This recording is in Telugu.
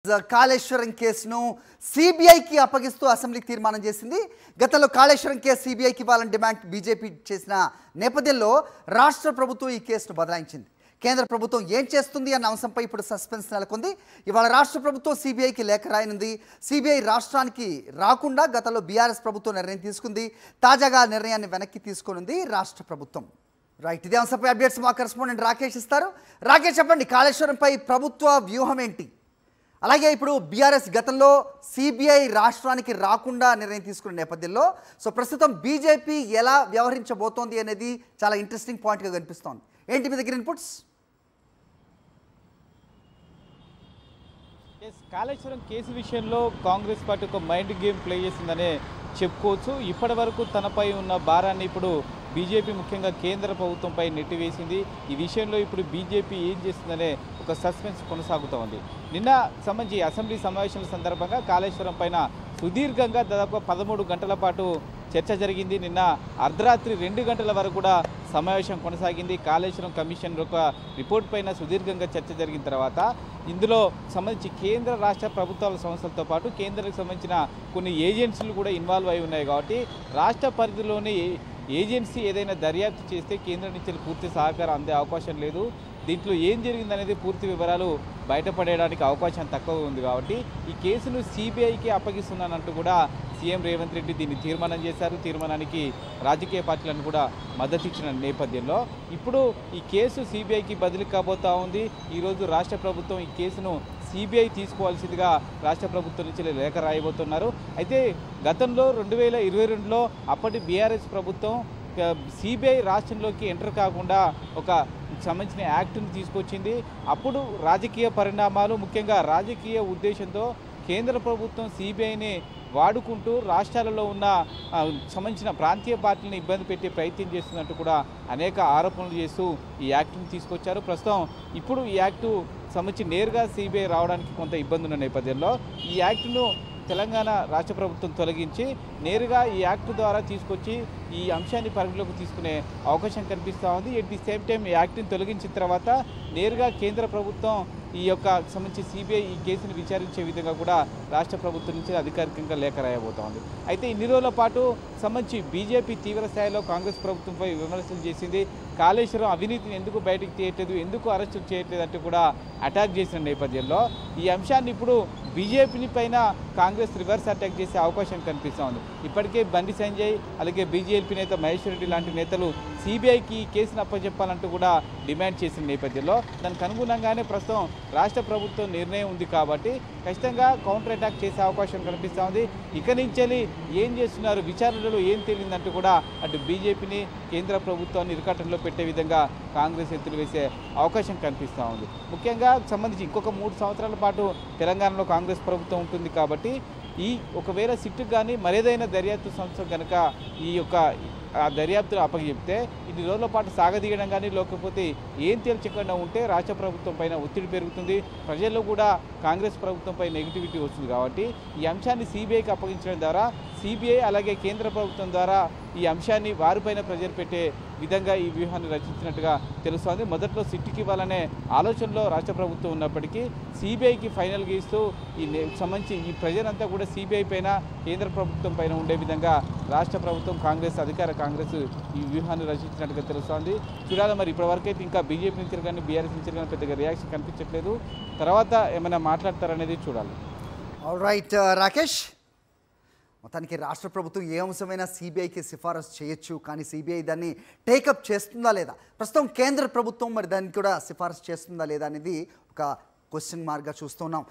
కాళేశ్వరం కేసును సిబిఐకి అప్పగిస్తూ అసెంబ్లీకి తీర్మానం చేసింది. గతంలో కాళేశ్వరం కేసు సిబిఐకి ఇవ్వాలని డిమాండ్ బీజేపీ చేసిన నేపథ్యంలో రాష్ట్ర ప్రభుత్వం ఈ కేసును బదలాయించింది. కేంద్ర ప్రభుత్వం ఏం చేస్తుంది అన్న అంశంపై ఇప్పుడు సస్పెన్స్ నెలకొంది. ఇవాళ రాష్ట్ర ప్రభుత్వం సిబిఐకి లేఖ రాయనుంది. సిబిఐ రాష్ట్రానికి రాకుండా గతంలో బీఆర్ఎస్ ప్రభుత్వం నిర్ణయం తీసుకుంది. తాజాగా నిర్ణయాన్ని వెనక్కి తీసుకొనుంది రాష్ట్ర ప్రభుత్వం. రైట్, ఇదే అంశంపై అప్డేట్స్ మా కరెస్పాండెంట్ రాకేష్ ఇస్తారు. రాకేష్, చెప్పండి, కాళేశ్వరంపై ప్రభుత్వ వ్యూహం ఏంటి? అలాగే ఇప్పుడు బీఆర్ఎస్ గతంలో సిబిఐ రాష్ట్రానికి రాకుండా నిర్ణయం తీసుకున్న నేపథ్యంలో ప్రస్తుతం బీజేపీ ఎలా వ్యవహరించబోతోంది అనేది చాలా ఇంట్రెస్టింగ్ పాయింట్గా కనిపిస్తోంది. ఏంటి మీ దగ్గర ఇన్పుట్స్? కాళేశ్వరం కేసు విషయంలో కాంగ్రెస్ పార్టీ ఒక మైండ్ గేమ్ ప్లే చేసిందనే చెప్పుకోవచ్చు. ఇప్పటి వరకు తనపై ఉన్న భారాన్ని ఇప్పుడు బీజేపీ ముఖ్యంగా కేంద్ర ప్రభుత్వంపై నెట్టివేసింది. ఈ విషయంలో ఇప్పుడు బీజేపీ ఏం చేస్తుందనే ఒక సస్పెన్స్ కొనసాగుతూ ఉంది. నిన్న సంబంధించి అసెంబ్లీ సమావేశాల సందర్భంగా కాళేశ్వరం పైన సుదీర్ఘంగా దాదాపు 13 గంటల పాటు చర్చ జరిగింది. నిన్న అర్ధరాత్రి 2 గంటల వరకు కూడా సమావేశం కొనసాగింది. కాళేశ్వరం కమిషన్ యొక్క రిపోర్ట్ పైన సుదీర్ఘంగా చర్చ జరిగిన తర్వాత ఇందులో సంబంధించి కేంద్ర రాష్ట్ర ప్రభుత్వాల సంస్థలతో పాటు కేంద్రానికి సంబంధించిన కొన్ని ఏజెన్సీలు కూడా ఇన్వాల్వ్ అయి ఉన్నాయి. కాబట్టి రాష్ట్ర పరిధిలోని ఏజెన్సీ ఏదైనా దర్యాప్తు చేస్తే కేంద్రం నుంచి పూర్తి సహకారం అందే అవకాశం లేదు. దీంట్లో ఏం జరిగిందనేది పూర్తి వివరాలు బయటపడేయడానికి అవకాశం తక్కువ ఉంది. కాబట్టి ఈ కేసును సిబిఐకి అప్పగిస్తున్నానంటూ కూడా సీఎం రేవంత్ రెడ్డి దీన్ని తీర్మానం చేశారు. తీర్మానానికి రాజకీయ పార్టీలను కూడా మద్దతు ఇచ్చిన నేపథ్యంలో ఇప్పుడు ఈ కేసు సిబిఐకి బదిలీ కాబోతా ఉంది. ఈరోజు రాష్ట్ర ప్రభుత్వం ఈ కేసును సిబిఐ తీసుకోవాల్సిందిగా రాష్ట్ర ప్రభుత్వం నుంచి లేఖ రాయబోతున్నారు. అయితే గతంలో 2022లో అప్పటి బీఆర్ఎస్ ప్రభుత్వం సిబిఐ రాష్ట్రంలోకి ఎంటర్ కాకుండా ఒక సంబంధించిన యాక్ట్ని తీసుకొచ్చింది. అప్పుడు రాజకీయ పరిణామాలు, ముఖ్యంగా రాజకీయ ఉద్దేశంతో కేంద్ర ప్రభుత్వం సిబిఐని వాడుకుంటూ రాష్ట్రాలలో ఉన్న సంబంధించిన ప్రాంతీయ పార్టీలను ఇబ్బంది పెట్టే ప్రయత్నం చేస్తున్నట్టు కూడా అనేక ఆరోపణలు చేస్తూ ఈ యాక్ట్ని తీసుకొచ్చారు. ప్రస్తుతం ఇప్పుడు ఈ యాక్టు సంబంధించి నేరుగా సిబిఐ రావడానికి కొంత ఇబ్బంది ఉన్న నేపథ్యంలో ఈ యాక్టును తెలంగాణ రాష్ట్ర ప్రభుత్వం తొలగించి నేరుగా ఈ యాక్ట్ ద్వారా తీసుకొచ్చి ఈ అంశాన్ని పరిగణలోకి తీసుకునే అవకాశం కనిపిస్తూ ఉంది. ఎట్ ది సేమ్ టైం ఈ యాక్ట్ని తొలగించిన తర్వాత నేరుగా కేంద్ర ప్రభుత్వం ఈ యొక్క సంబంధించి సిబిఐ ఈ కేసును విచారించే విధంగా కూడా రాష్ట్ర ప్రభుత్వం నుంచి అధికారికంగా లేఖ రాయబోతోంది. అయితే ఇన్ని రోజుల పాటు సంబంధించి బీజేపీ తీవ్ర స్థాయిలో కాంగ్రెస్ ప్రభుత్వంపై విమర్శలు చేసింది. కాళేశ్వరం అవినీతిని ఎందుకు బయటకు తీయట్లేదు, ఎందుకు అరెస్టు చేయట్లేదు అంటూ కూడా అటాక్ చేసిన నేపథ్యంలో ఈ అంశాన్ని ఇప్పుడు బీజేపీని పైన కాంగ్రెస్ రివర్స్ అటాక్ చేసే అవకాశం కనిపిస్తూ ఉంది. ఇప్పటికే బండి సంజయ్, అలాగే బీజేపీ నేత మహేశ్వర్ రెడ్డి లాంటి నేతలు సిబిఐకి ఈ కేసును అప్పచెప్పాలంటూ కూడా డిమాండ్ చేసిన నేపథ్యంలో దానికి అనుగుణంగానే ప్రస్తుతం రాష్ట్ర ప్రభుత్వం నిర్ణయం ఉంది. కాబట్టి ఖచ్చితంగా కౌంటర్ అటాక్ చేసే అవకాశం కనిపిస్తూ ఉంది. ఇక నుంచి ఏం చేస్తున్నారు, విచారణలో ఏం తేలిందంటూ కూడా అటు బీజేపీని కేంద్ర ప్రభుత్వాన్ని ఇరుకట్టంలో పెట్టే విధంగా కాంగ్రెస్ ఎత్తులు వేసే అవకాశం కనిపిస్తూ ఉంది. ముఖ్యంగా సంబంధించి ఇంకొక 3 సంవత్సరాల పాటు తెలంగాణలో కాంగ్రెస్ ప్రభుత్వం ఉంటుంది. కాబట్టి ఈ ఒకవేళ సిట్టు కానీ మరేదైనా దర్యాప్తు సంస్థ కనుక ఈ యొక్క ఆ దర్యాప్తులు అప్పగిస్తే ఇన్ని రోజుల పాటు సాగదీయడం కానీ లేకపోతే ఏం తేల్చకుండా ఉంటే రాష్ట్ర ప్రభుత్వం పైన ఒత్తిడి పెరుగుతుంది. ప్రజల్లో కూడా కాంగ్రెస్ ప్రభుత్వంపై నెగిటివిటీ వస్తుంది. కాబట్టి ఈ అంశాన్ని సిబిఐకి అప్పగించడం ద్వారా సిబిఐ అలాగే కేంద్ర ప్రభుత్వం ద్వారా ఈ అంశాన్ని వారిపైన ప్రెజర్ పెట్టే విధంగా ఈ వ్యూహాన్ని రచించినట్టుగా తెలుస్తోంది. మొదట్లో సిట్కి ఇవ్వాలనే ఆలోచనలో రాష్ట్ర ప్రభుత్వం ఉన్నప్పటికీ సిబిఐకి ఫైనల్గా ఇస్తూ ఈ సంబంధించి ఈ ప్రెజర్ అంతా కూడా సిబిఐ పైన కేంద్ర ప్రభుత్వం పైన ఉండే విధంగా రాష్ట్ర ప్రభుత్వం అధికార కాంగ్రెస్ ఈ వ్యూహాన్ని రచించినట్టుగా తెలుస్తోంది. చూడాలి మరి ఇప్పటివరకు అయితే ఇంకా బీజేపీ నుంచి కానీ బీఆర్ఎస్ నుంచి కానీ పెద్దగా రియాక్షన్ కనిపించట్లేదు. తర్వాత ఏమైనా మాట్లాడతారనేది చూడాలి. ఆల్ రైట్ రాకేష్, మొత్తానికి రాష్ట్ర ప్రభుత్వం ఏ అంశమైనా సిబిఐకి సిఫారసు చేయొచ్చు, కానీ సిబిఐ దాన్ని టేకప్ చేస్తుందా లేదా, ప్రస్తుతం కేంద్ర ప్రభుత్వం మరి దాన్ని కూడా సిఫారసు చేస్తుందా లేదా అనేది ఒక క్వశ్చన్ మార్క్గా చూస్తున్నాం.